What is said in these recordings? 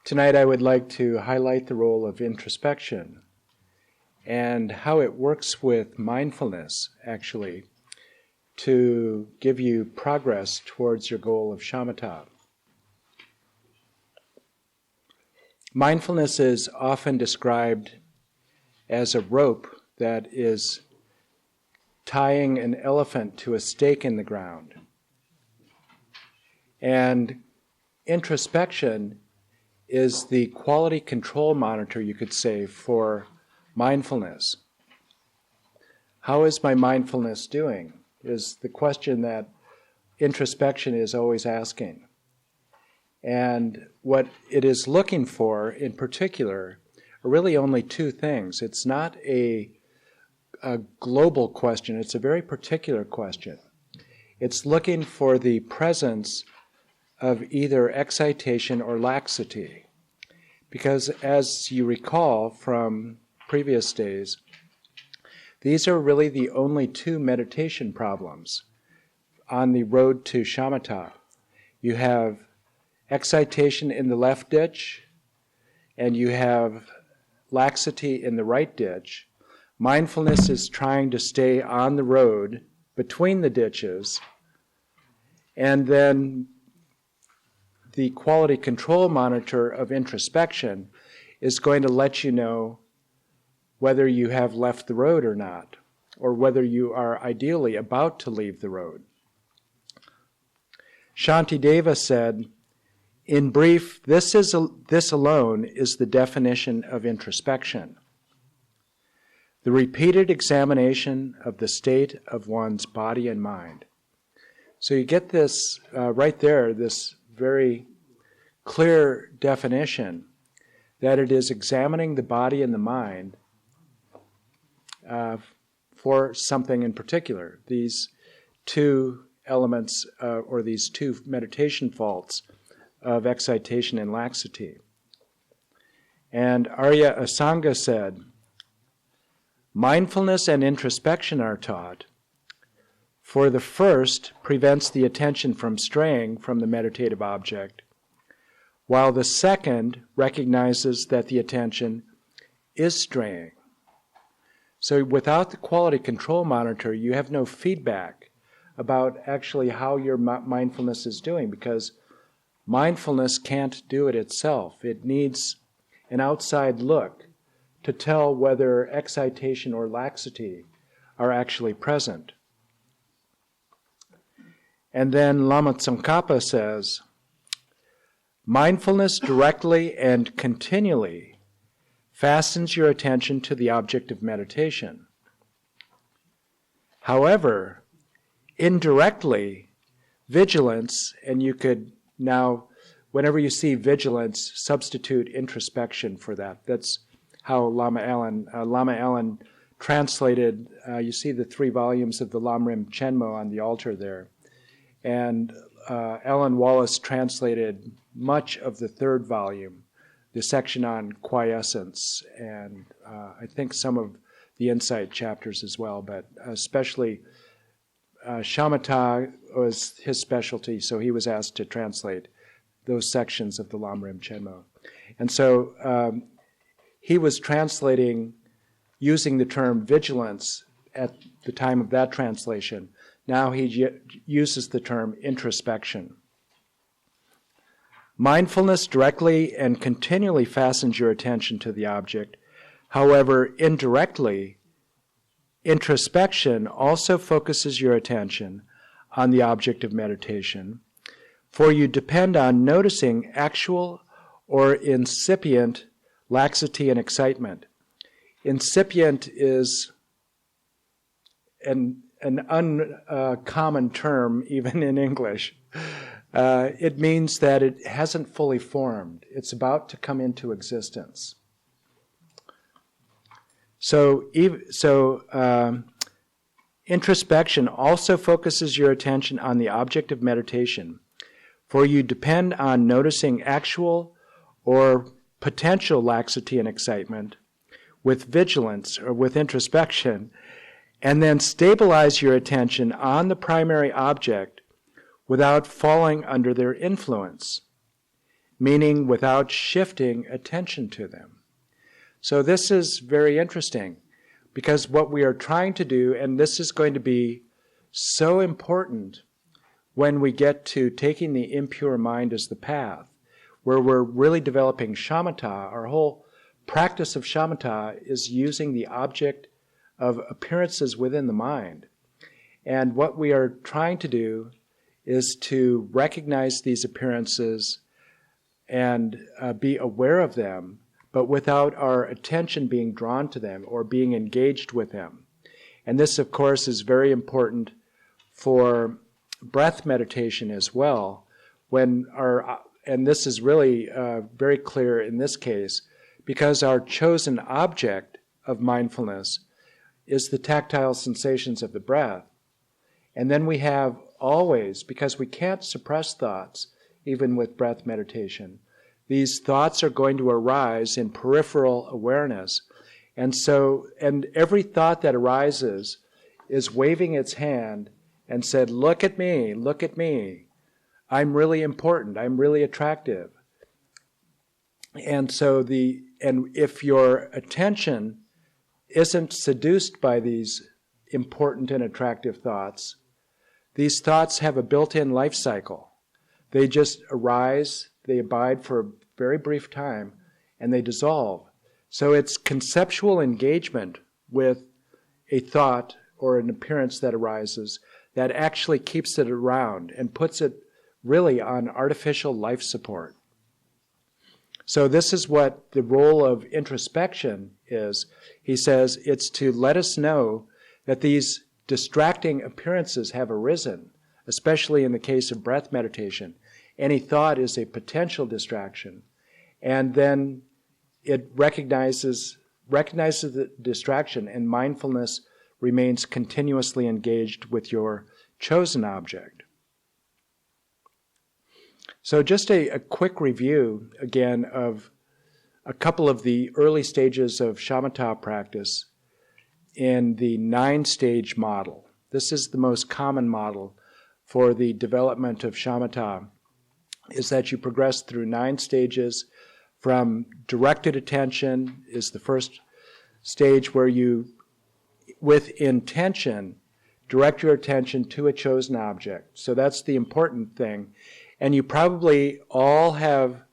Tonight I would like to highlight the role of introspection and how it works with mindfulness, actually, to give you progress towards your goal of Shamata. Mindfulness is often described as a rope that is tying an elephant to a stake in the ground. And introspection is the quality control monitor, you could say, for mindfulness. How is my mindfulness doing? Is the question that introspection is always asking. And what it is looking for, in particular, are really only two things. It's not a global question, it's a very particular question. It's looking for the presence of either excitation or laxity. Because as you recall from previous days, these are really the only two meditation problems on the road to Shamata. You have excitation in the left ditch, and you have laxity in the right ditch. Mindfulness is trying to stay on the road between the ditches, and then the quality control monitor of introspection is going to let you know whether you have left the road or not, or whether you are ideally about to leave the road. Shantideva said, in brief, this alone is the definition of introspection. The repeated examination of the state of one's body and mind. So you get this right there, this very clear definition that it is examining the body and the mind for something in particular. These two elements or these two meditation faults of excitation and laxity. And Arya Asanga said, mindfulness and introspection are taught. For the first prevents the attention from straying from the meditative object, while the second recognizes that the attention is straying. So without the quality control monitor, you have no feedback about actually how your mindfulness is doing, because mindfulness can't do it itself. It needs an outside look to tell whether excitation or laxity are actually present. And then Lama Tsongkhapa says, mindfulness directly and continually fastens your attention to the object of meditation. However, indirectly, vigilance, and you could now, whenever you see vigilance, substitute introspection for that. That's how Lama Allen translated, you see the 3 volumes of the Lamrim Chenmo on the altar there. And Alan Wallace translated much of the 3rd volume, the section on quiescence, and I think some of the insight chapters as well, but especially Shamata was his specialty, so he was asked to translate those sections of the Lamrim Chenmo. And so he was translating using the term vigilance at the time of that translation. Now he uses the term introspection. Mindfulness directly and continually fastens your attention to the object. However, indirectly, introspection also focuses your attention on the object of meditation, for you depend on noticing actual or incipient laxity and excitement. Incipient is an uncommon term, even in English. It means that it hasn't fully formed. It's about to come into existence. So introspection also focuses your attention on the object of meditation, for you depend on noticing actual or potential laxity and excitement with vigilance or with introspection, and then stabilize your attention on the primary object without falling under their influence. meaning without shifting attention to them. So this is very interesting, because what we are trying to do, and this is going to be so important when we get to taking the impure mind as the path, where we're really developing shamatha. Our whole practice of shamatha is using the object of appearances within the mind. And what we are trying to do is to recognize these appearances and be aware of them, but without our attention being drawn to them or being engaged with them. And this, of course, is very important for breath meditation as well, and this is really very clear in this case, because our chosen object of mindfulness is the tactile sensations of the breath. And then we have always, because we can't suppress thoughts, even with breath meditation, these thoughts are going to arise in peripheral awareness. And every thought that arises is waving its hand and said, look at me, I'm really important, I'm really attractive. And if your attention isn't seduced by these important and attractive thoughts, these thoughts have a built-in life cycle. They just arise, they abide for a very brief time, and they dissolve. So it's conceptual engagement with a thought or an appearance that arises that actually keeps it around and puts it really on artificial life support. So this is what the role of introspection is. He says it's to let us know that these distracting appearances have arisen, especially in the case of breath meditation. Any thought is a potential distraction. And then it recognizes the distraction, and mindfulness remains continuously engaged with your chosen object. So just a quick review, again, of a couple of the early stages of shamatha practice in the 9-stage model. This is the most common model for the development of shamatha, is that you progress through 9 stages. From directed attention is the first stage, where you, with intention, direct your attention to a chosen object. So that's the important thing. And you probably all have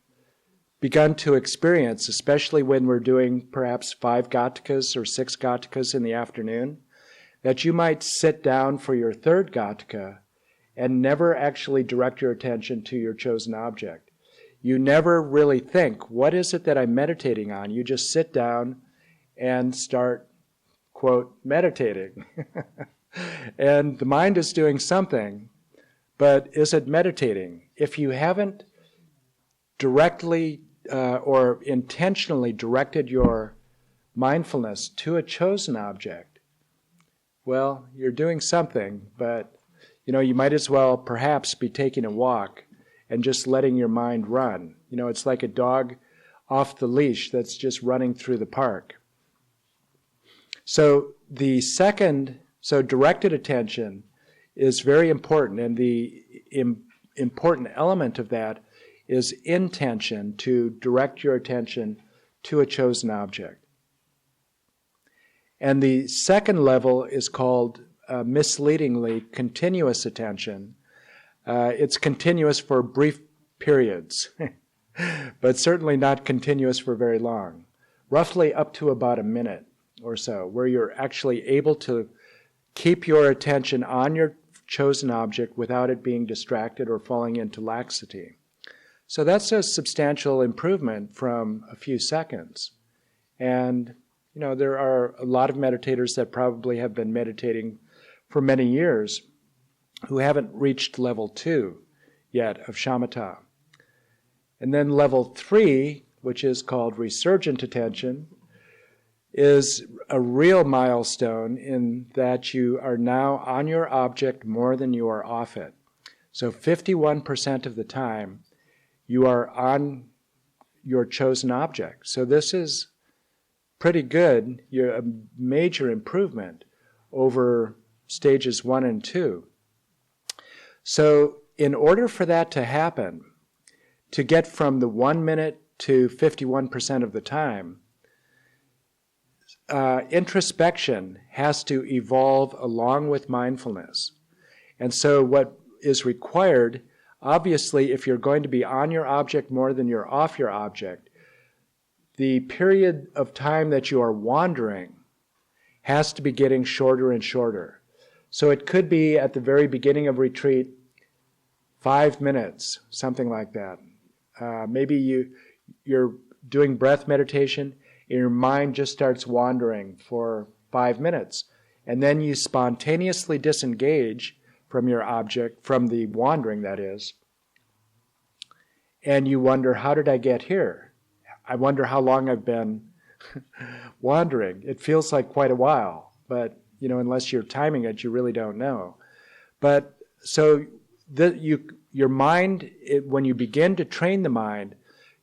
begun to experience, especially when we're doing perhaps 5 gatakas or 6 gatakas in the afternoon, that you might sit down for your 3rd gataka and never actually direct your attention to your chosen object. You never really think, what is it that I'm meditating on? You just sit down and start, quote, meditating. And the mind is doing something, but is it meditating? If you haven't directly or intentionally directed your mindfulness to a chosen object, well, you're doing something, but you might as well perhaps be taking a walk and just letting your mind run. It's like a dog off the leash that's just running through the park. So directed attention is very important, and the important element of that is intention, to direct your attention to a chosen object. And the second level is called misleadingly continuous attention. It's continuous for brief periods, but certainly not continuous for very long. Roughly up to about a minute or so, where you're actually able to keep your attention on your chosen object without it being distracted or falling into laxity. So that's a substantial improvement from a few seconds. And, there are a lot of meditators that probably have been meditating for many years who haven't reached level 2 yet of shamatha. And then level 3, which is called resurgent attention, is a real milestone in that you are now on your object more than you are off it. So 51% of the time you are on your chosen object. So this is pretty good. You're a major improvement over stages 1 and 2. So in order for that to happen, to get from the 1 minute to 51% of the time, introspection has to evolve along with mindfulness. And so what is required, obviously, if you're going to be on your object more than you're off your object, the period of time that you are wandering has to be getting shorter and shorter. So it could be at the very beginning of retreat, 5 minutes, something like that. Maybe you're doing breath meditation, and your mind just starts wandering for 5 minutes. And then you spontaneously disengage from your object, from the wandering, that is. And you wonder, how did I get here? I wonder how long I've been wandering. It feels like quite a while, but unless you're timing it, you really don't know. But so your mind, when you begin to train the mind,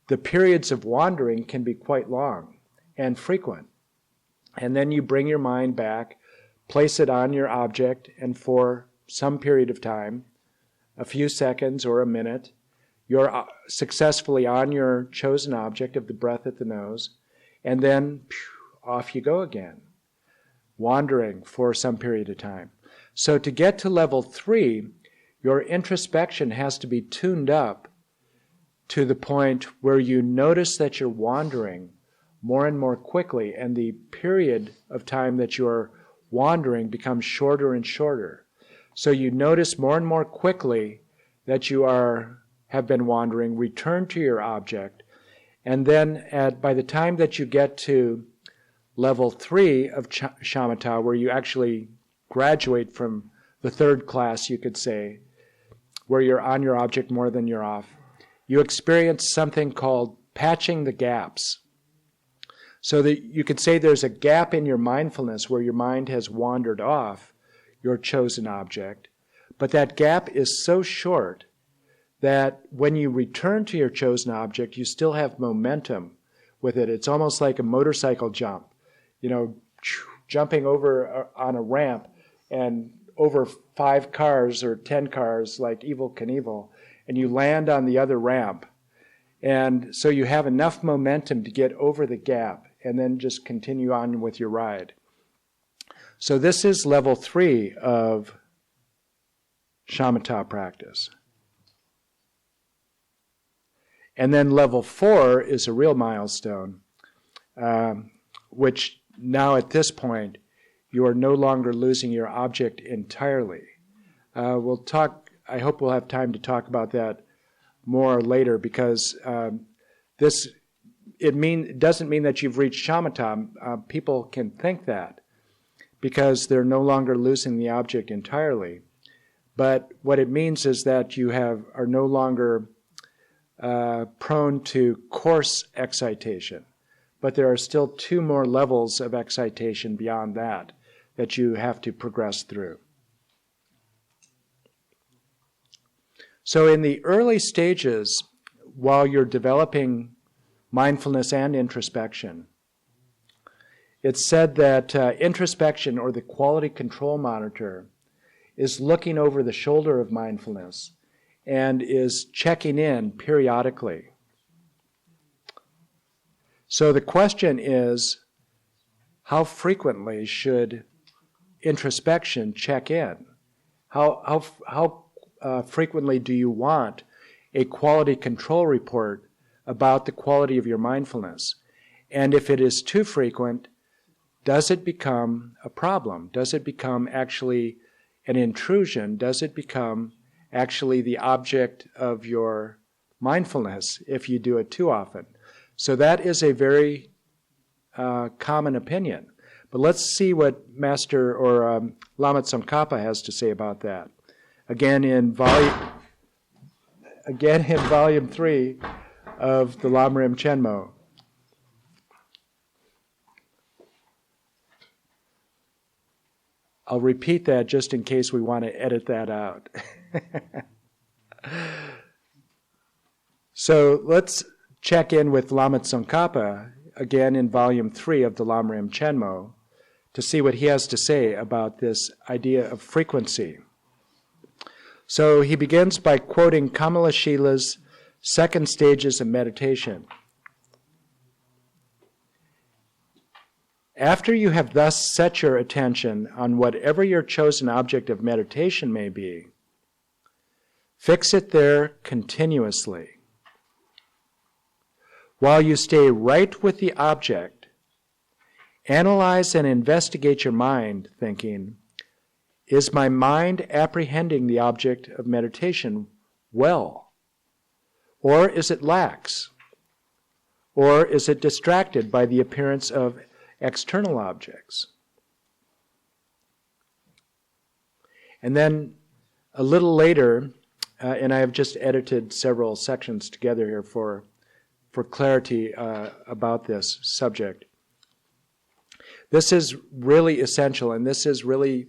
the periods of wandering can be quite long and frequent. And then you bring your mind back, place it on your object, and for some period of time, a few seconds or a minute, you're successfully on your chosen object of the breath at the nose, and then off you go again, wandering for some period of time. So to get to level 3, your introspection has to be tuned up to the point where you notice that you're wandering more and more quickly, and the period of time that you're wandering becomes shorter and shorter. So you notice more and more quickly that you have been wandering, return to your object, and then by the time that you get to level 3 of Shamata, where you actually graduate from the 3rd class, you could say, where you're on your object more than you're off, you experience something called patching the gaps. So that you could say there's a gap in your mindfulness where your mind has wandered off your chosen object, but that gap is so short that when you return to your chosen object, you still have momentum with it. It's almost like a motorcycle jump, jumping over on a ramp and over 5 cars or 10 cars like Evel Knievel, and you land on the other ramp. And so you have enough momentum to get over the gap and then just continue on with your ride. So this is level 3 of Shamata practice. And then level 4 is a real milestone, which now at this point, you are no longer losing your object entirely. We'll talk, I hope we'll have time to talk about that more later, because it doesn't mean that you've reached shamatha. People can think that because they're no longer losing the object entirely. But what it means is that you are no longer prone to coarse excitation. But there are still 2 more levels of excitation beyond that you have to progress through. So in the early stages, while you're developing mindfulness and introspection, it's said that introspection, or the quality control monitor, is looking over the shoulder of mindfulness and is checking in periodically. So the question is, how frequently should introspection check in? How frequently do you want a quality control report about the quality of your mindfulness? And if it is too frequent, does it become a problem? Does it become actually an intrusion? Does it become actually the object of your mindfulness if you do it too often? So that is a very common opinion. But let's see what Master or Lama Tsongkhapa has to say about that. Again in volume 3 of the Lamrim Chenmo. I'll repeat that just in case we want to edit that out. So let's check in with Lama Tsongkhapa again in volume 3 of the Lamrim Chenmo to see what he has to say about this idea of frequency. So he begins by quoting Kamalashila's second stages of meditation. After you have thus set your attention on whatever your chosen object of meditation may be, fix it there continuously. While you stay right with the object, analyze and investigate your mind, thinking, is my mind apprehending the object of meditation well? Or is it lax? Or is it distracted by the appearance of external objects? And then a little later, and I have just edited several sections together here for clarity about this subject. This is really essential, and this is really,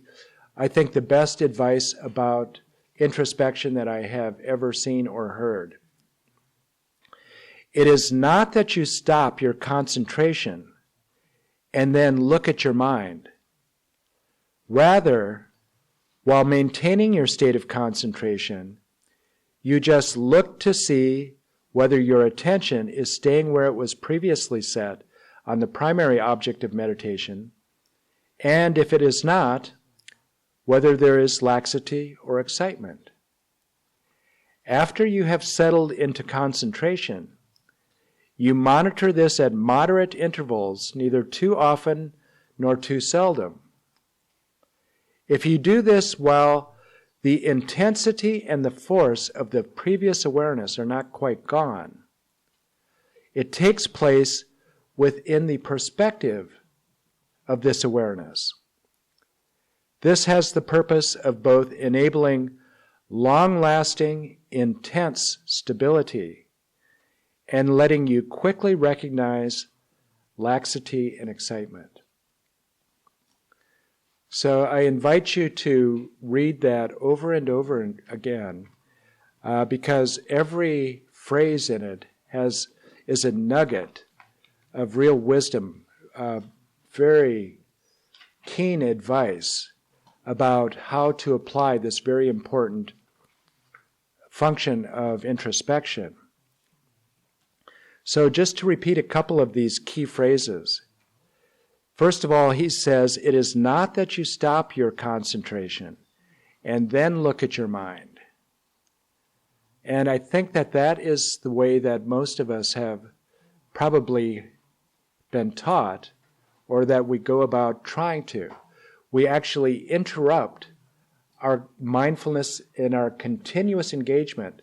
I think, the best advice about introspection that I have ever seen or heard. It is not that you stop your concentration and then look at your mind. Rather, while maintaining your state of concentration, you just look to see whether your attention is staying where it was previously set on the primary object of meditation, and if it is not, whether there is laxity or excitement. After you have settled into concentration, you monitor this at moderate intervals, neither too often nor too seldom. If you do this while the intensity and the force of the previous awareness are not quite gone, it takes place within the perspective of this awareness. This has the purpose of both enabling long-lasting, intense stability and letting you quickly recognize laxity and excitement. So I invite you to read that over and over again, because every phrase in it is a nugget of real wisdom, very keen advice about how to apply this very important function of introspection. So just to repeat a couple of these key phrases. First of all, he says, it is not that you stop your concentration and then look at your mind. And I think that that is the way that most of us have probably been taught, or that we go about trying to. We actually interrupt our mindfulness in our continuous engagement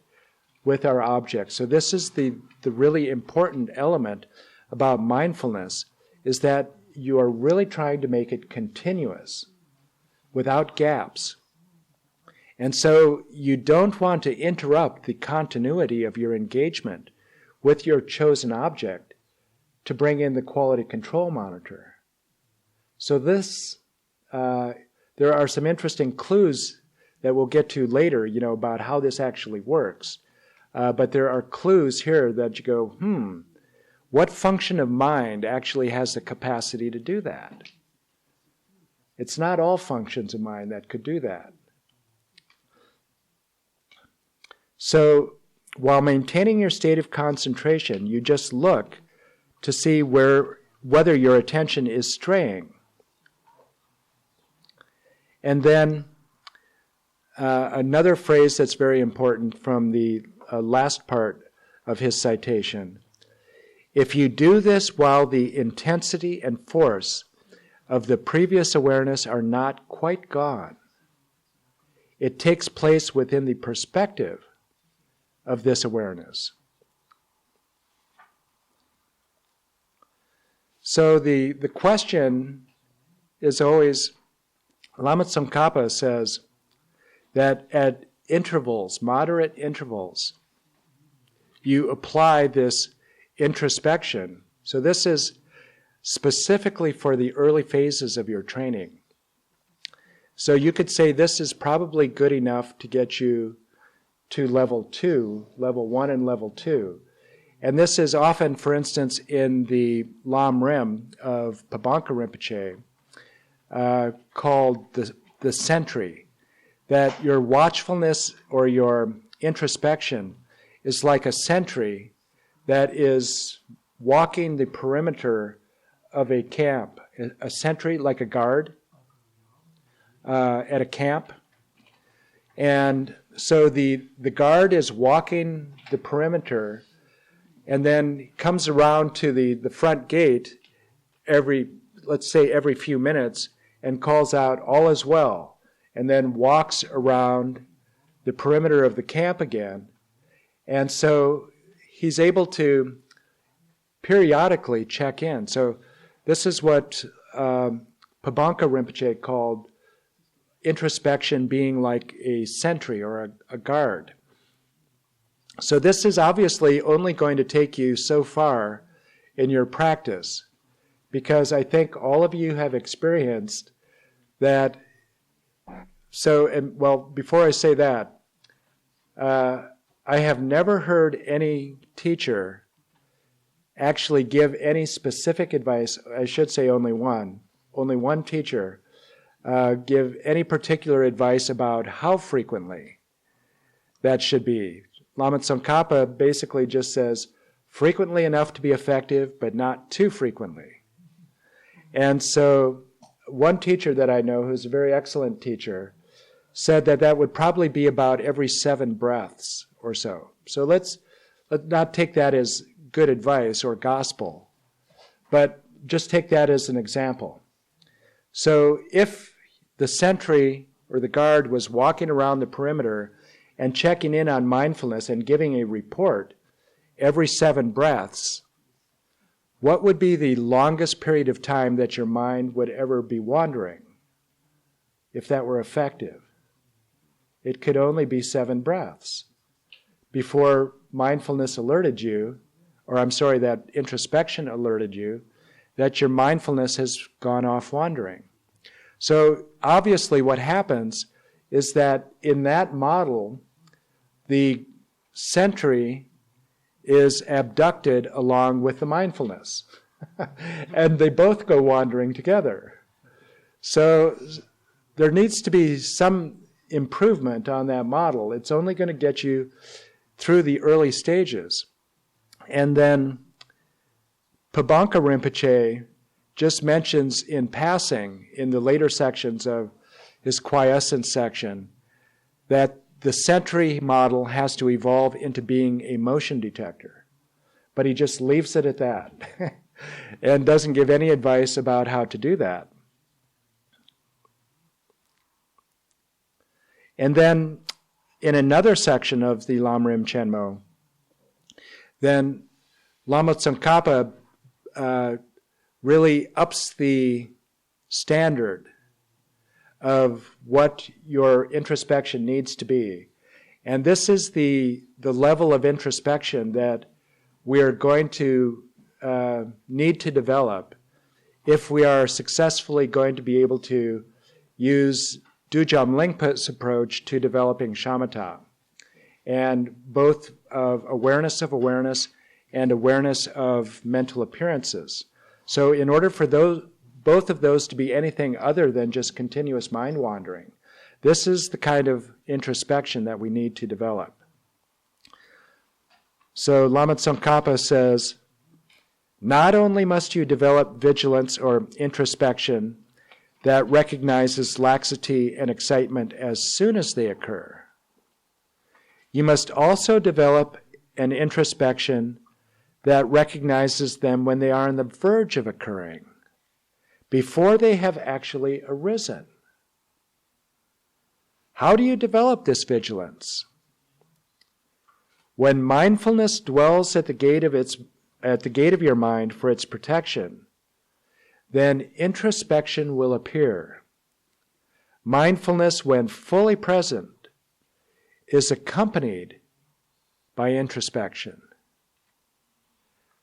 with our object. So this is the really important element about mindfulness, is that you are really trying to make it continuous, without gaps. And so you don't want to interrupt the continuity of your engagement with your chosen object to bring in the quality control monitor. So this, there are some interesting clues that we'll get to later, about how this actually works. But there are clues here that you go, what function of mind actually has the capacity to do that? It's not all functions of mind that could do that. So, while maintaining your state of concentration, you just look to see whether your attention is straying. And then another phrase that's very important from the last part of his citation. If you do this while the intensity and force of the previous awareness are not quite gone, it takes place within the perspective of this awareness. So the question is always, Lama Tsongkhapa says that at intervals, moderate intervals, you apply this introspection. So this is specifically for the early phases of your training. So you could say this is probably good enough to get you to level 1 and level 2. And this is often, for instance, in the Lam Rim of Pabanka Rinpoche, called the sentry, that your watchfulness or your introspection is like a sentry that is walking the perimeter of a camp. A sentry like a guard at a camp. And so the guard is walking the perimeter and then comes around to the front gate let's say every few minutes and calls out, "All is well," and then walks around the perimeter of the camp again. And so he's able to periodically check in. So this is what Pabanka Rinpoche called introspection being like a sentry or a guard. So this is obviously only going to take you so far in your practice, because I think all of you have experienced that. Before I say that, I have never heard any teacher actually give any specific advice. I should say only one teacher give any particular advice about how frequently that should be. Lama Tsongkhapa basically just says, frequently enough to be effective, but not too frequently. And so one teacher that I know, who's a very excellent teacher, said that would probably be about every 7 breaths or so. So let's not take that as good advice or gospel, but just take that as an example. So if the sentry or the guard was walking around the perimeter and checking in on mindfulness and giving a report every 7 breaths, what would be the longest period of time that your mind would ever be wandering if that were effective? It could only be 7 breaths before mindfulness alerted you, that introspection alerted you that your mindfulness has gone off wandering. So obviously what happens is that in that model, the sentry is abducted along with the mindfulness. And they both go wandering together. So there needs to be some improvement on that model. It's only going to get you through the early stages. And then Pabanka Rinpoche just mentions in passing in the later sections of his quiescence section that the sentry model has to evolve into being a motion detector. But he just leaves it at that and doesn't give any advice about how to do that. And then in another section of the Lamrim Chenmo, then Lama Tsongkhapa really ups the standard of what your introspection needs to be. And this is the level of introspection that we are going to need to develop if we are successfully going to be able to use Dujam Lingpa's approach to developing shamatha, and both of awareness and awareness of mental appearances. So in order for both of those to be anything other than just continuous mind wandering, this is the kind of introspection that we need to develop. So Lama Tsongkhapa says, not only must you develop vigilance or introspection that recognizes laxity and excitement as soon as they occur, you must also develop an introspection that recognizes them when they are on the verge of occurring, before they have actually arisen. How do you develop this vigilance? When mindfulness dwells at the gate of your mind for its protection, then introspection will appear. Mindfulness, when fully present, is accompanied by introspection.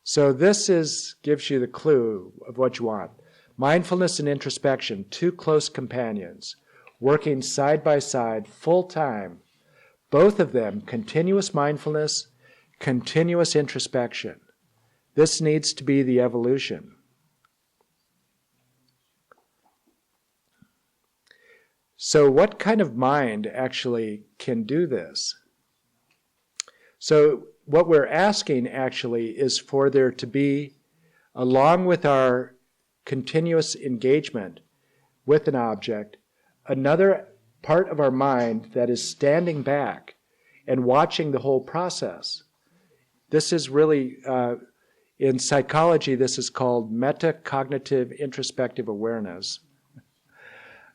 So this gives you the clue of what you want. Mindfulness and introspection, 2 close companions, working side by side, full time. Both of them, continuous mindfulness, continuous introspection. This needs to be the evolution. So what kind of mind actually can do this? So what we're asking actually is for there to be, along with our continuous engagement with an object, another part of our mind that is standing back and watching the whole process. This is really, in psychology, this is called metacognitive introspective awareness.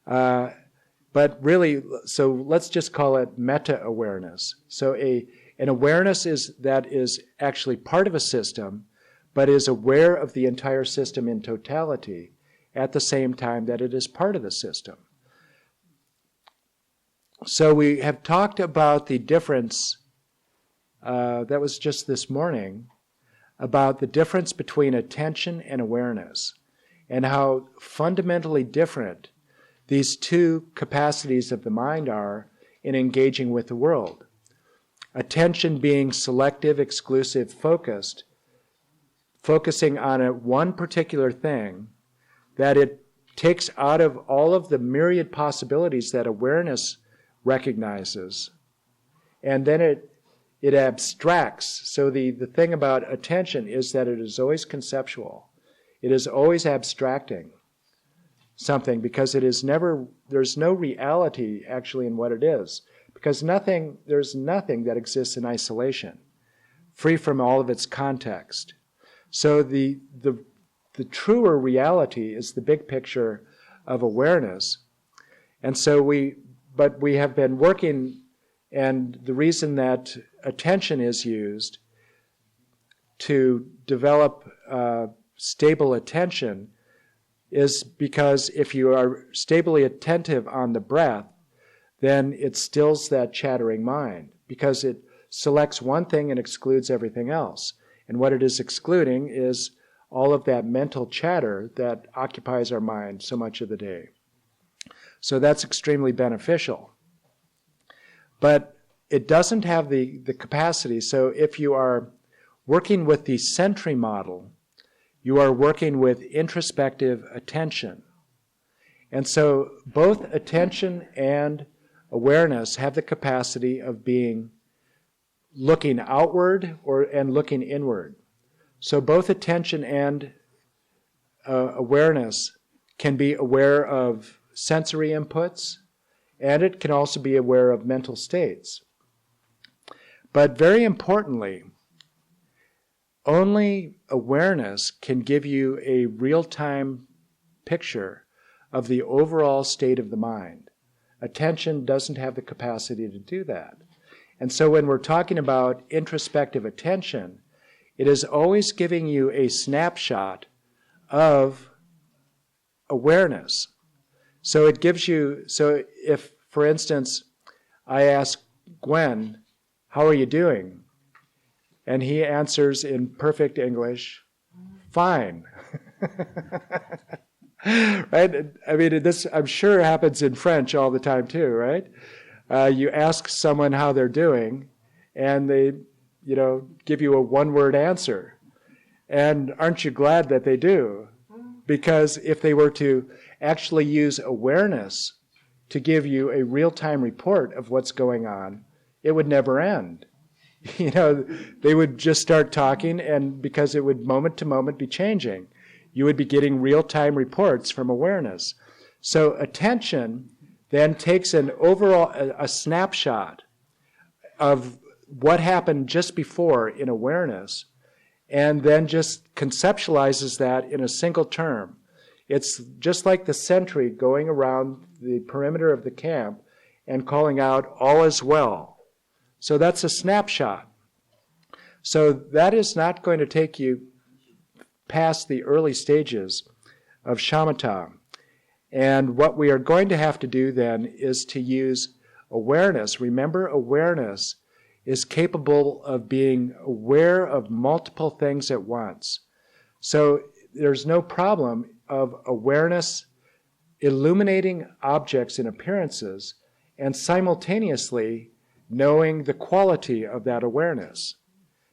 But really, so let's just call it meta-awareness. So an awareness that is actually part of a system, but is aware of the entire system in totality at the same time that it is part of the system. So we have talked about the difference, that was just this morning, about the difference between attention and awareness, and how fundamentally different these two capacities of the mind are in engaging with the world. Attention being selective, exclusive, focused, focusing on one particular thing, that it takes out of all of the myriad possibilities that awareness recognizes, and then it abstracts. So the thing about attention is that it is always conceptual. It is always abstracting something, because there's no reality actually in what it is, because there's nothing that exists in isolation, free from all of its context. So the truer reality is the big picture of awareness. And so we have been working, and the reason that attention is used to develop stable attention is because if you are stably attentive on the breath, then it stills that chattering mind, because it selects one thing and excludes everything else. And what it is excluding is all of that mental chatter that occupies our mind so much of the day. So that's extremely beneficial. But it doesn't have the capacity. So if you are working with the Sentry model, you are working with introspective attention. And so both attention and awareness have the capacity of being looking outward and looking inward. So both attention and awareness can be aware of sensory inputs, and it can also be aware of mental states. But very importantly, only awareness can give you a real-time picture of the overall state of the mind. Attention doesn't have the capacity to do that. And so when we're talking about introspective attention, it is always giving you a snapshot of awareness. So it gives you, so if, for instance, I ask Gwen, "How are you doing?" And he answers in perfect English, "Fine." Right? I mean, this I'm sure happens in French all the time too, right? You ask someone how they're doing, and they, give you a one-word answer. And aren't you glad that they do? Because if they were to actually use awareness to give you a real-time report of what's going on, it would never end. They would just start talking, and because it would moment to moment be changing, you would be getting real-time reports from awareness. So attention then takes an overall, a snapshot of what happened just before in awareness, and then just conceptualizes that in a single term. It's just like the sentry going around the perimeter of the camp and calling out, "All is well." So that's a snapshot. So that is not going to take you past the early stages of shamatha. And what we are going to have to do then is to use awareness. Remember, awareness is capable of being aware of multiple things at once. So there's no problem of awareness illuminating objects and appearances and simultaneously knowing the quality of that awareness.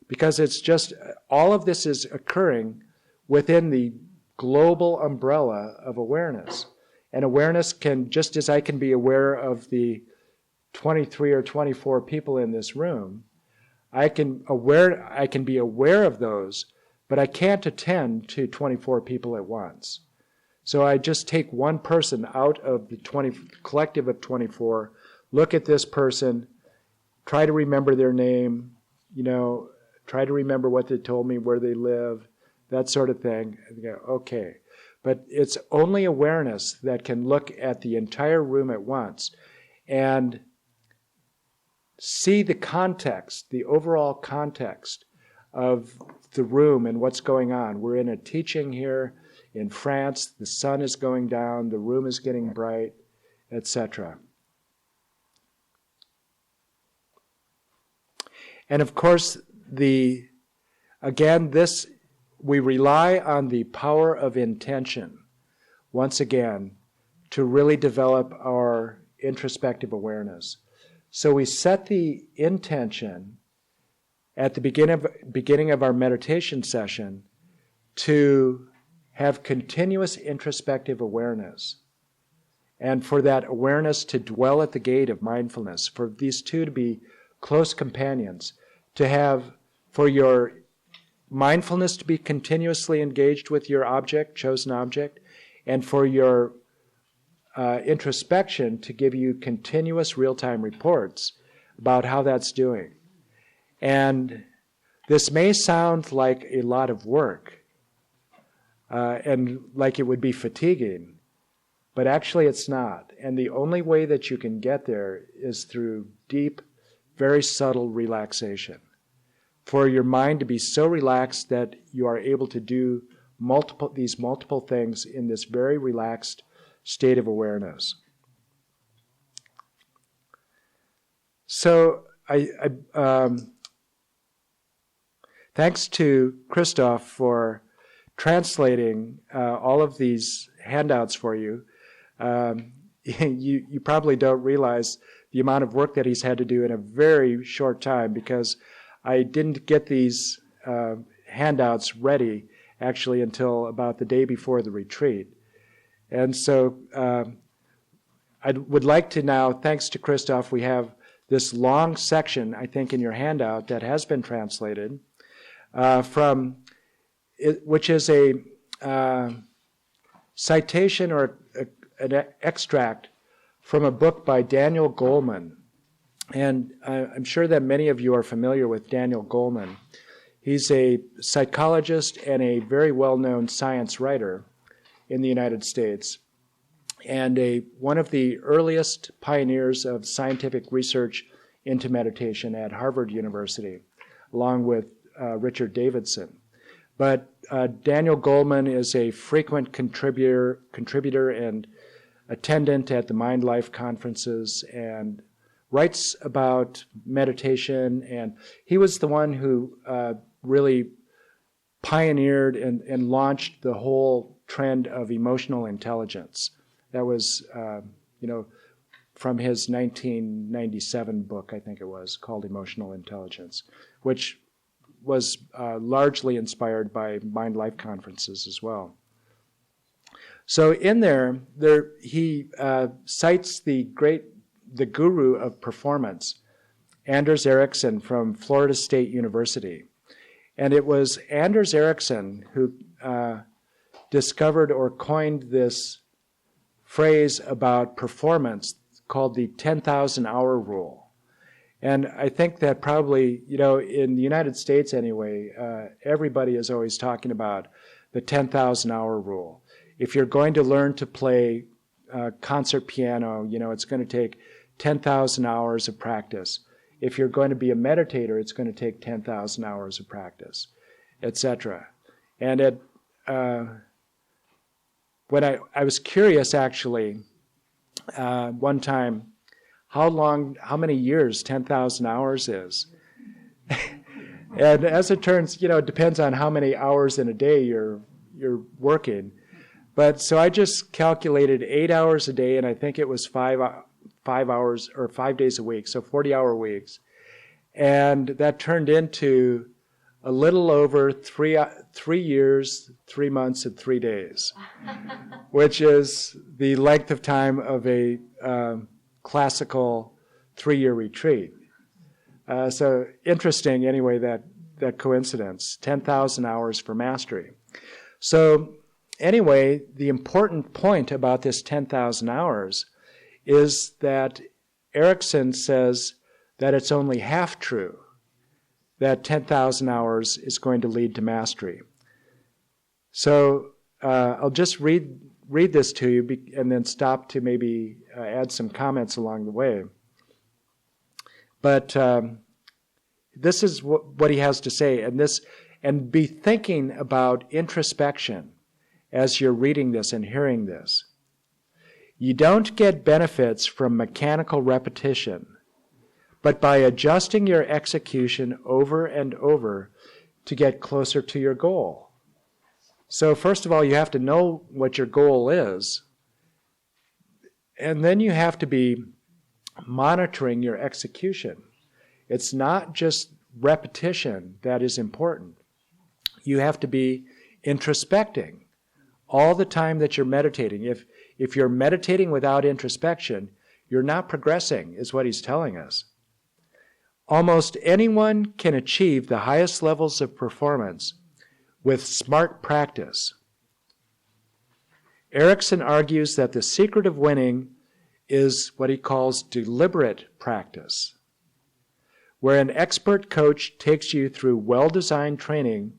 Because it's just, all of this is occurring within the global umbrella of awareness. And awareness can, just as I can be aware of the 23 or 24 people in this room, I can be aware of those, but I can't attend to 24 people at once. So I just take one person out of the collective of 24, look at this person, try to remember their name, try to remember what they told me, where they live, that sort of thing. And go, okay. But it's only awareness that can look at the entire room at once and see the context, the overall context of the room and what's going on. We're in a teaching here in France. The sun is going down, the room is getting bright, etc. And of course, we rely on the power of intention, once again, to really develop our introspective awareness. So we set the intention at the beginning of our meditation session to have continuous introspective awareness, and for that awareness to dwell at the gate of mindfulness, for these two to be close companions, to have, for your mindfulness to be continuously engaged with your chosen object, and for your introspection to give you continuous real-time reports about how that's doing. And this may sound like a lot of work, and like it would be fatiguing, but actually it's not. And the only way that you can get there is through deep, very subtle relaxation. For your mind to be so relaxed that you are able to do these multiple things in this very relaxed state of awareness. So thanks to Christoph for translating all of these handouts for you. You probably don't realize the amount of work that he's had to do in a very short time, because I didn't get these handouts ready actually until about the day before the retreat. And so I would like to now, thanks to Christoph, we have this long section, I think, in your handout that has been translated which is a citation or an extract from a book by Daniel Goleman. And I'm sure that many of you are familiar with Daniel Goleman. He's a psychologist and a very well-known science writer in the United States, and one of the earliest pioneers of scientific research into meditation at Harvard University, along with Richard Davidson. But Daniel Goleman is a frequent contributor and attendant at the Mind Life conferences, and writes about meditation, and he was the one who really pioneered and launched the whole trend of emotional intelligence. That was, from his 1997 book, I think it was, called Emotional Intelligence, which was largely inspired by Mind Life conferences as well. So in there he cites the guru of performance, Anders Ericsson from Florida State University. And it was Anders Ericsson who discovered or coined this phrase about performance called the 10,000-hour rule. And I think that probably, in the United States anyway, everybody is always talking about the 10,000-hour rule. If you're going to learn to play concert piano, it's going to take 10,000 hours of practice. If you're going to be a meditator, it's going to take 10,000 hours of practice, etc. And when I was curious, actually, one time, how many years 10,000 hours is. And as it turns, it depends on how many hours in a day you're working. But so I just calculated 8 hours a day, and I think it was 5 hours or 5 days a week, so 40-hour weeks. And that turned into a little over 3 years, 3 months, and 3 days, which is the length of time of a classical 3-year retreat. So interesting, anyway, that coincidence. 10,000 hours for mastery. So anyway, the important point about this 10,000 hours is that Erickson says that it's only half true that 10,000 hours is going to lead to mastery. So I'll just read this to you and then stop to maybe add some comments along the way. But this is what he has to say, and be thinking about introspection as you're reading this and hearing this. You don't get benefits from mechanical repetition, but by adjusting your execution over and over to get closer to your goal. So first of all, you have to know what your goal is, and then you have to be monitoring your execution. It's not just repetition that is important. You have to be introspecting all the time that you're meditating. If you're meditating without introspection, you're not progressing, is what he's telling us. Almost anyone can achieve the highest levels of performance with smart practice. Erickson argues that the secret of winning is what he calls deliberate practice, where an expert coach takes you through well-designed training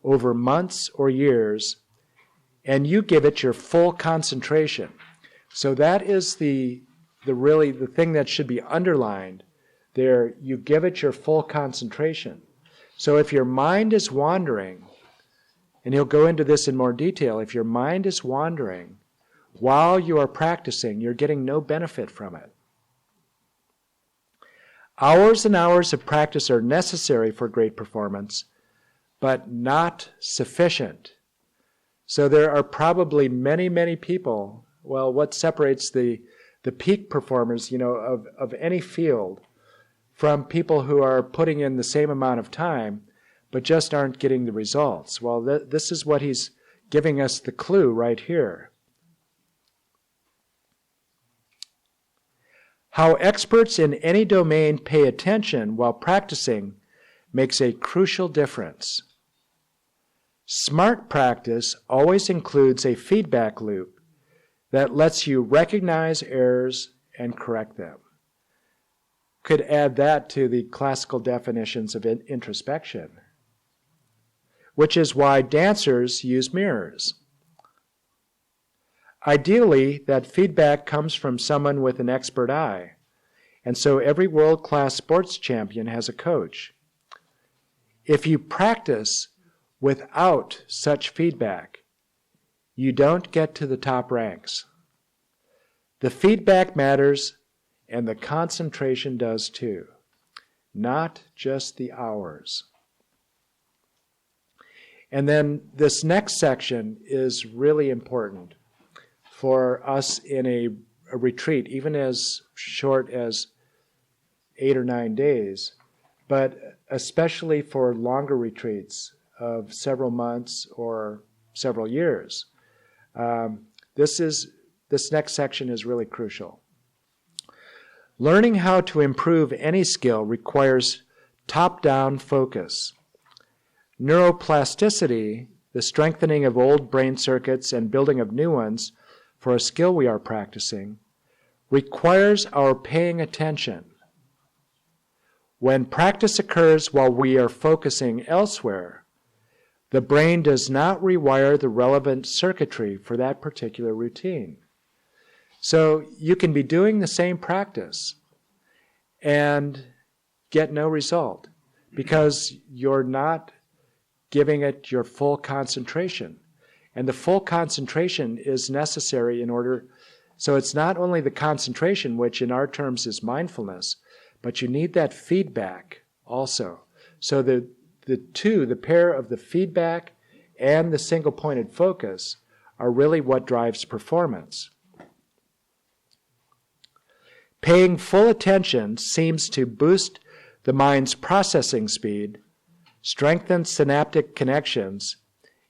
over months or years, and you give it your full concentration. So that is the thing that should be underlined there. You give it your full concentration. So if your mind is wandering, and he'll go into this in more detail, if your mind is wandering while you are practicing, you're getting no benefit from it. Hours and hours of practice are necessary for great performance, but not sufficient. So there are probably many, many people, well, what separates the peak performers, of any field from people who are putting in the same amount of time, but just aren't getting the results? Well, this is what he's giving us the clue right here. How experts in any domain pay attention while practicing makes a crucial difference. Smart practice always includes a feedback loop that lets you recognize errors and correct them. Could add that to the classical definitions of introspection, which is why dancers use mirrors. Ideally, that feedback comes from someone with an expert eye, and so every world-class sports champion has a coach. If you practice without such feedback, you don't get to the top ranks. The feedback matters, and the concentration does too, not just the hours. And then this next section is really important for us in a retreat, even as short as 8 or 9 days, but especially for longer retreats of several months or several years. This next section is really crucial. Learning how to improve any skill requires top-down focus. Neuroplasticity, the strengthening of old brain circuits and building of new ones for a skill we are practicing, requires our paying attention. When practice occurs while we are focusing elsewhere, the brain does not rewire the relevant circuitry for that particular routine. So you can be doing the same practice and get no result because you're not giving it your full concentration. And the full concentration is necessary in order, so it's not only the concentration, which in our terms is mindfulness, but you need that feedback also. So the pair of the feedback and the single-pointed focus are really what drives performance. Paying full attention seems to boost the mind's processing speed, strengthen synaptic connections,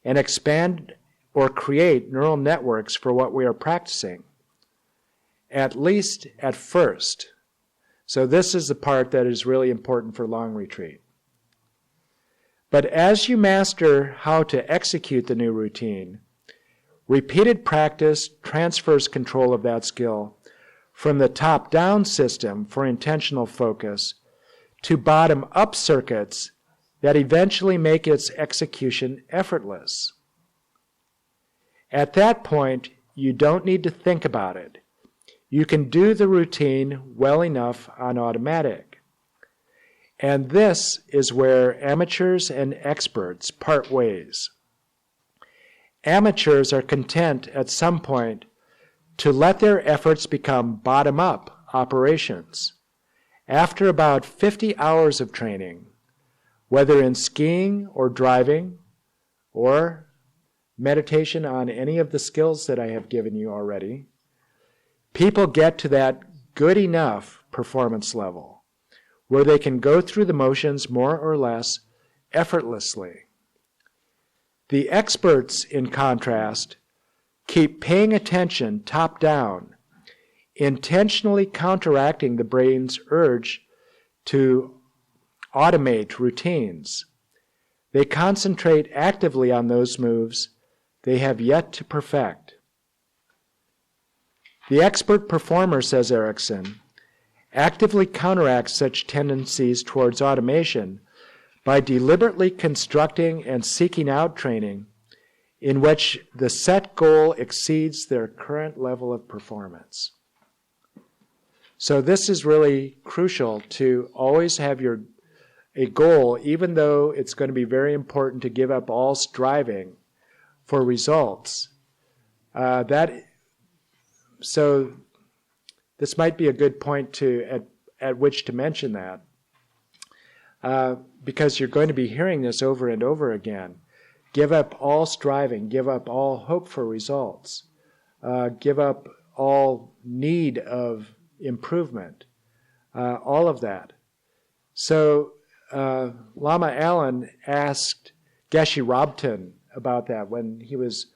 and expand or create neural networks for what we are practicing, at least at first. So this is the part that is really important for long retreat. But as you master how to execute the new routine, repeated practice transfers control of that skill from the top-down system for intentional focus to bottom-up circuits that eventually make its execution effortless. At that point, you don't need to think about it. You can do the routine well enough on automatic. And this is where amateurs and experts part ways. Amateurs are content at some point to let their efforts become bottom-up operations. After about 50 hours of training, whether in skiing or driving or meditation on any of the skills that I have given you already, people get to that good enough performance level where they can go through the motions more or less effortlessly. The experts, in contrast, keep paying attention top down, intentionally counteracting the brain's urge to automate routines. They concentrate actively on those moves they have yet to perfect. The expert performer, says Erickson, actively counteracts such tendencies towards automation by deliberately constructing and seeking out training in which the set goal exceeds their current level of performance. So this is really crucial, to always have a goal, even though it's going to be very important to give up all striving for results. So this might be a good point at which to mention that, because you're going to be hearing this over and over again. Give up all striving, give up all hope for results, give up all need of improvement, all of that. So Lama Allen asked Geshe Rabten about that when he was,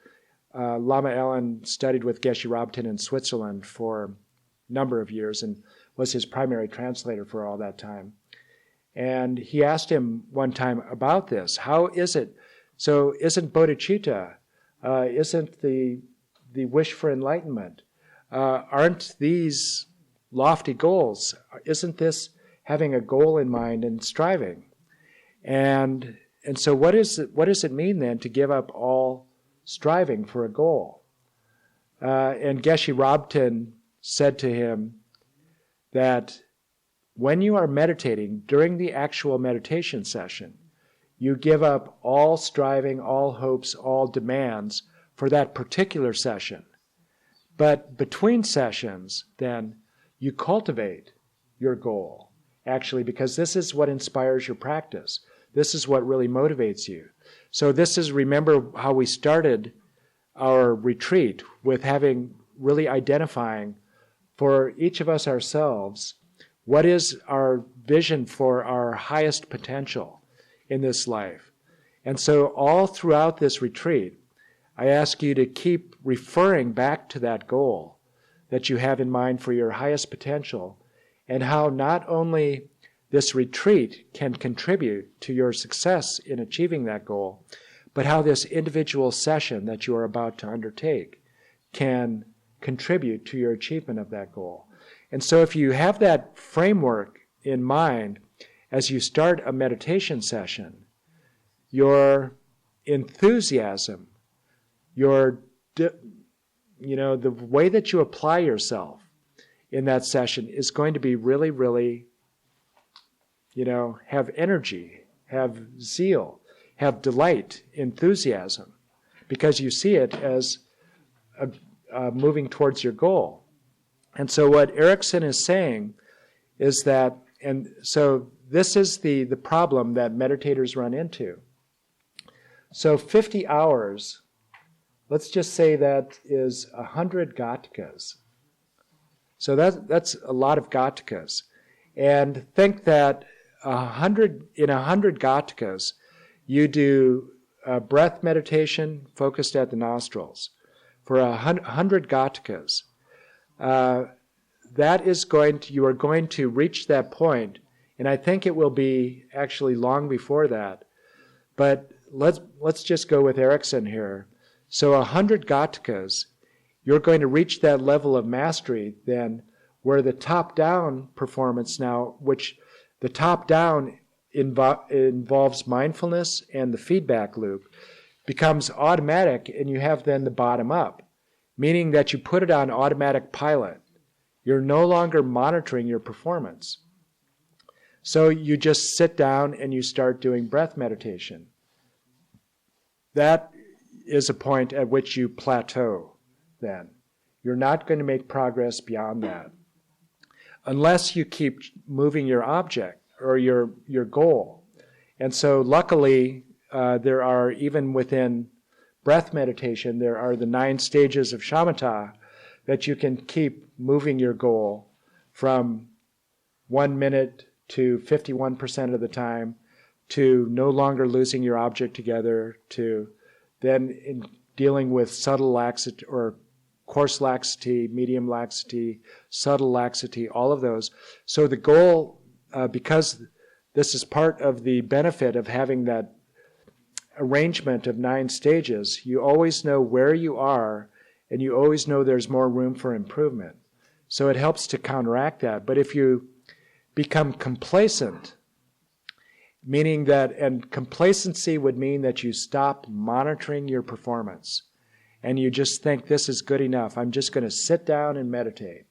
Lama Allen studied with Geshe Rabten in Switzerland for a number of years and was his primary translator for all that time. And he asked him one time about this. How is it? So isn't bodhicitta, isn't the wish for enlightenment, aren't these lofty goals? Isn't this having a goal in mind and striving? And so what does it mean then to give up all striving for a goal? And Geshe Rabten said to him that when you are meditating, during the actual meditation session, you give up all striving, all hopes, all demands for that particular session. But between sessions, then, you cultivate your goal, actually, because this is what inspires your practice. This is what really motivates you. So this is, remember how we started our retreat with really identifying for each of us ourselves, what is our vision for our highest potential in this life? And so all throughout this retreat, I ask you to keep referring back to that goal that you have in mind for your highest potential, and how not only this retreat can contribute to your success in achieving that goal, but how this individual session that you are about to undertake can contribute to your achievement of that goal. And so if you have that framework in mind as you start a meditation session, your enthusiasm, the way that you apply yourself in that session is going to be really, really, have energy, have zeal, have delight, enthusiasm, because you see it as moving towards your goal. And so what Erickson is saying is that, and so this is the problem that meditators run into. So 50 hours, let's just say that is 100 gatikas. So that's a lot of gatikas. And think that in 100 gatikas, you do breath meditation focused at the nostrils for 100 gatikas. that is you are going to reach that point, and I think it will be actually long before that. But let's just go with Erickson here. So 100 Gatakas, you're going to reach that level of mastery then where the top-down performance now, which the top-down involves mindfulness and the feedback loop, becomes automatic, and you have then the bottom-up, meaning that you put it on automatic pilot. You're no longer monitoring your performance. So you just sit down and you start doing breath meditation. That is a point at which you plateau then. You're not going to make progress beyond that unless you keep moving your object or your goal. And so luckily, there are, even within breath meditation, there are the 9 stages of Shamata that you can keep moving your goal from 1 minute to 51% of the time, to no longer losing your object together, to then in dealing with subtle laxity or coarse laxity, medium laxity, subtle laxity, all of those. So the goal, because this is part of the benefit of having that arrangement of 9 stages, you always know where you are, and you always know there's more room for improvement. So it helps to counteract that. But if you become complacent, meaning that, and complacency would mean that you stop monitoring your performance, and you just think, this is good enough, I'm just going to sit down and meditate,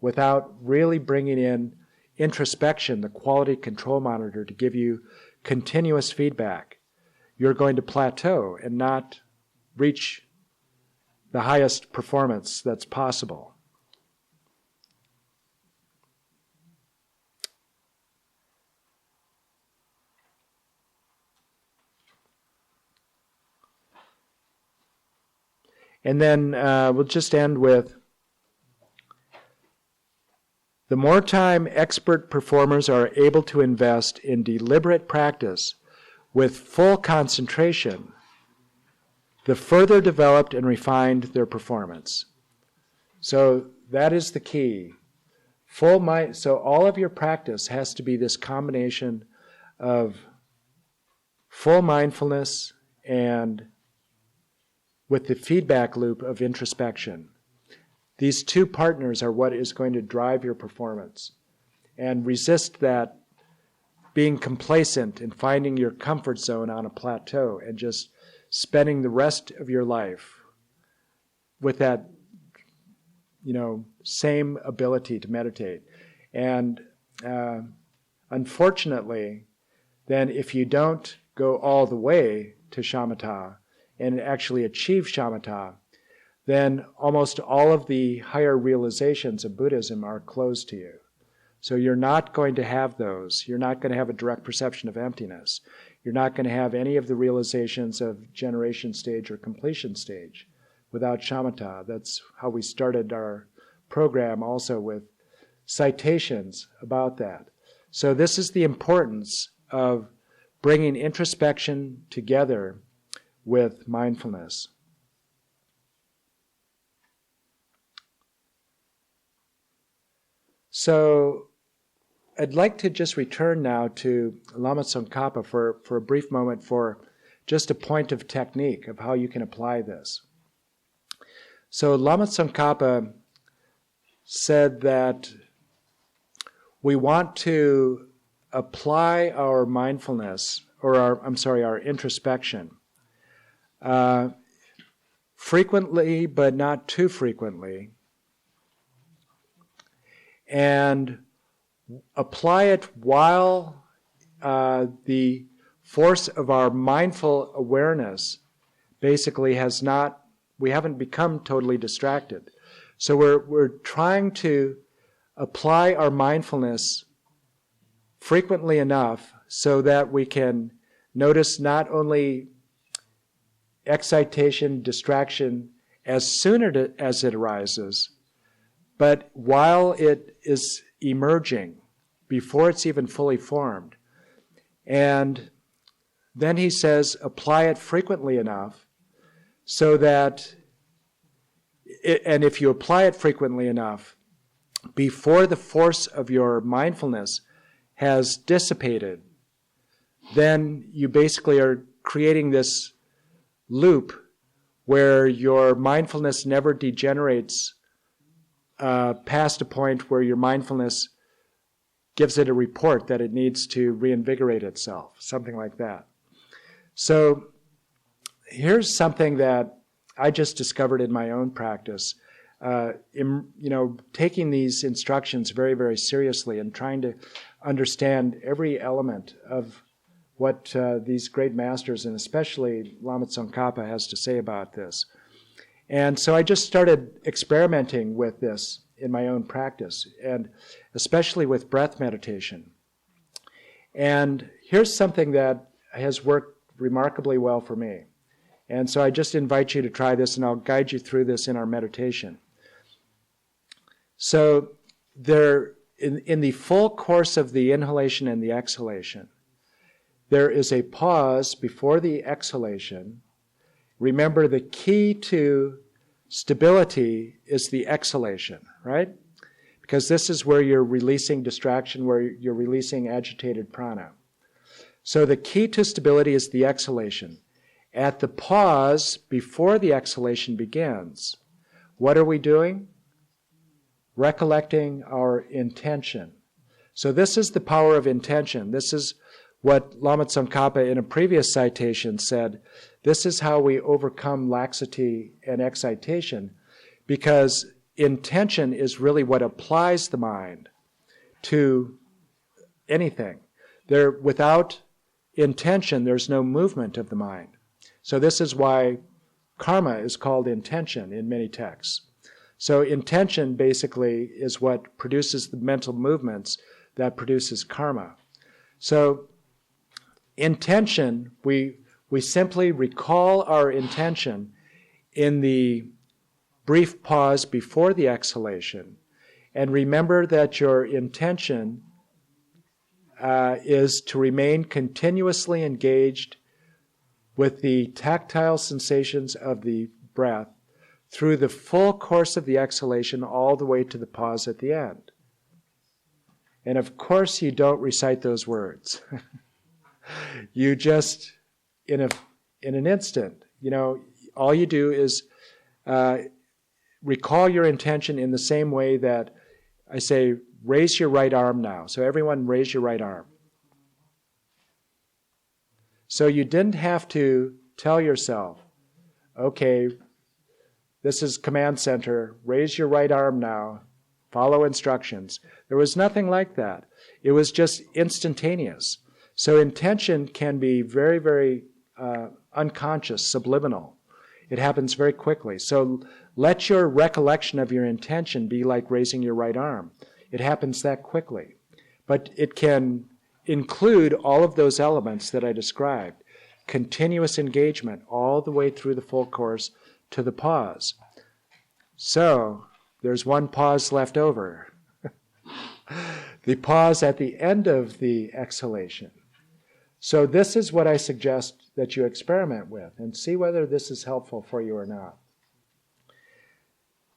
without really bringing in introspection, the quality control monitor, to give you continuous feedback, you're going to plateau and not reach the highest performance that's possible. And then we'll just end with, the more time expert performers are able to invest in deliberate practice with full concentration, the further developed and refined their performance. So that is the key. Full mind. So all of your practice has to be this combination of full mindfulness and with the feedback loop of introspection. These two partners are what is going to drive your performance. And resist that being complacent and finding your comfort zone on a plateau and just spending the rest of your life with that, same ability to meditate. And unfortunately, then if you don't go all the way to shamatha and actually achieve shamatha, then almost all of the higher realizations of Buddhism are closed to you. So you're not going to have those. You're not going to have a direct perception of emptiness. You're not going to have any of the realizations of generation stage or completion stage without shamatha. That's how we started our program, also with citations about that. So this is the importance of bringing introspection together with mindfulness. So I'd like to just return now to Lama Tsongkhapa for a brief moment for just a point of technique of how you can apply this. So Lama Tsongkhapa said that we want to apply our mindfulness, or our introspection, frequently but not too frequently, and apply it while the force of our mindful awareness basically we haven't become totally distracted. So we're trying to apply our mindfulness frequently enough so that we can notice not only excitation, distraction as soon as it arises, but while it is emerging, before it's even fully formed. And then he says, apply it frequently enough so that, and if you apply it frequently enough, before the force of your mindfulness has dissipated, then you basically are creating this loop where your mindfulness never degenerates past a point where your mindfulness gives it a report that it needs to reinvigorate itself, something like that. So here's something that I just discovered in my own practice. Taking these instructions very, very seriously and trying to understand every element of what these great masters, and especially Lama Tsongkhapa, has to say about this. And so I just started experimenting with this in my own practice, and especially with breath meditation. And here's something that has worked remarkably well for me. And so I just invite you to try this, and I'll guide you through this in our meditation. So there, in the full course of the inhalation and the exhalation, there is a pause before the exhalation. Remember, the key to stability is the exhalation, right? Because this is where you're releasing distraction, where you're releasing agitated prana. So the key to stability is the exhalation. At the pause before the exhalation begins, what are we doing? Recollecting our intention. So this is the power of intention. This is what Lama Tsongkhapa in a previous citation said. This is how we overcome laxity and excitation, because intention is really what applies the mind to anything. Without intention, there's no movement of the mind. So this is why karma is called intention in many texts. So intention basically is what produces the mental movements that produces karma. So intention, we simply recall our intention in the brief pause before the exhalation, and remember that your intention is to remain continuously engaged with the tactile sensations of the breath through the full course of the exhalation all the way to the pause at the end. And of course you don't recite those words. You just, in an instant, all you do is recall your intention in the same way that I say, raise your right arm now. So everyone raise your right arm. So you didn't have to tell yourself, okay, this is command center, raise your right arm now, follow instructions. There was nothing like that. It was just instantaneous. So intention can be very, very unconscious, subliminal. It happens very quickly. So let your recollection of your intention be like raising your right arm. It happens that quickly. But it can include all of those elements that I described. Continuous engagement all the way through the full course to the pause. So there's one pause left over. The pause at the end of the exhalation. So this is what I suggest that you experiment with and see whether this is helpful for you or not.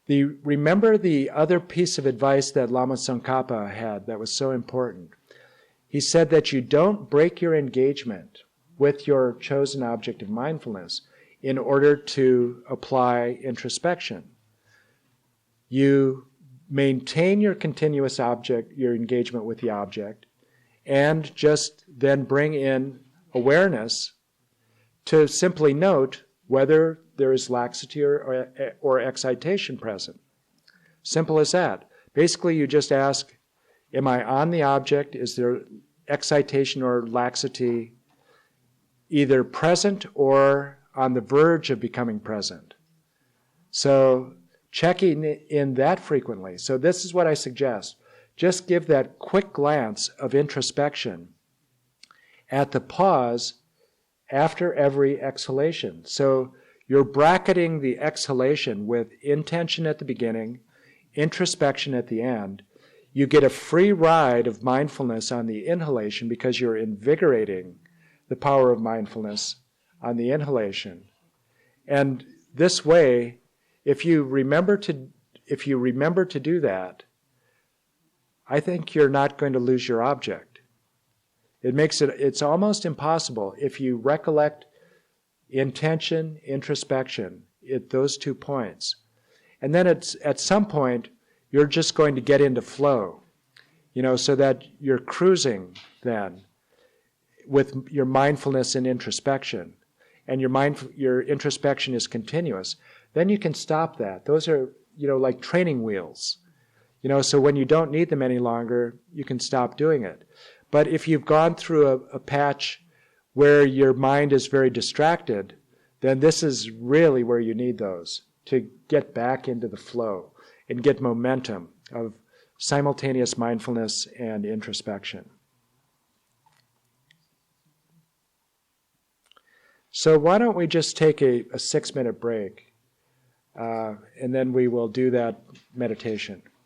Remember the other piece of advice that Lama Tsongkhapa had that was so important. He said that you don't break your engagement with your chosen object of mindfulness in order to apply introspection. You maintain your continuous your engagement with the object, and just then bring in awareness to simply note whether there is laxity or excitation present. Simple as that. Basically, you just ask, am I on the object? Is there excitation or laxity either present or on the verge of becoming present? So checking in that frequently. So this is what I suggest. Just give that quick glance of introspection at the pause after every exhalation. So you're bracketing the exhalation with intention at the beginning, introspection at the end. You get a free ride of mindfulness on the inhalation because you're invigorating the power of mindfulness on the inhalation. And this way, if you remember to do that, I think you're not going to lose your object. It's almost impossible if you recollect intention, introspection, at those 2 points. And then at some point, you're just going to get into flow, so that you're cruising then with your mindfulness and introspection. And your introspection is continuous. Then you can stop that. Those are, like training wheels. So when you don't need them any longer, you can stop doing it. But if you've gone through a patch where your mind is very distracted, then this is really where you need those to get back into the flow and get momentum of simultaneous mindfulness and introspection. So why don't we just take a 6-minute break, and then we will do that meditation.